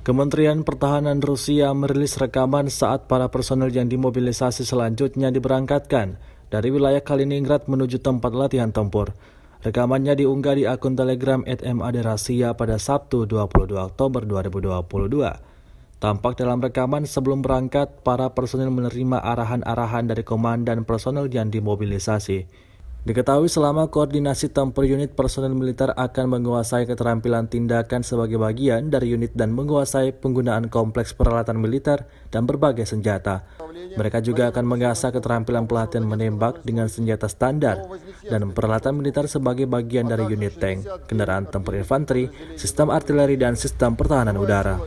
Kementerian Pertahanan Rusia merilis rekaman saat para personel yang dimobilisasi selanjutnya diberangkatkan dari wilayah Kaliningrad menuju tempat latihan tempur. Rekamannya diunggah di akun Telegram @MAD Rasia pada Sabtu 22 Oktober 2022. Tampak dalam rekaman sebelum berangkat, para personel menerima arahan-arahan dari komandan personel yang dimobilisasi. Diketahui selama koordinasi tempur, unit personel militer akan menguasai keterampilan tindakan sebagai bagian dari unit dan menguasai penggunaan kompleks peralatan militer dan berbagai senjata. Mereka juga akan mengasah keterampilan pelatihan menembak dengan senjata standar dan peralatan militer sebagai bagian dari unit tank, kendaraan tempur infanteri, sistem artileri, dan sistem pertahanan udara.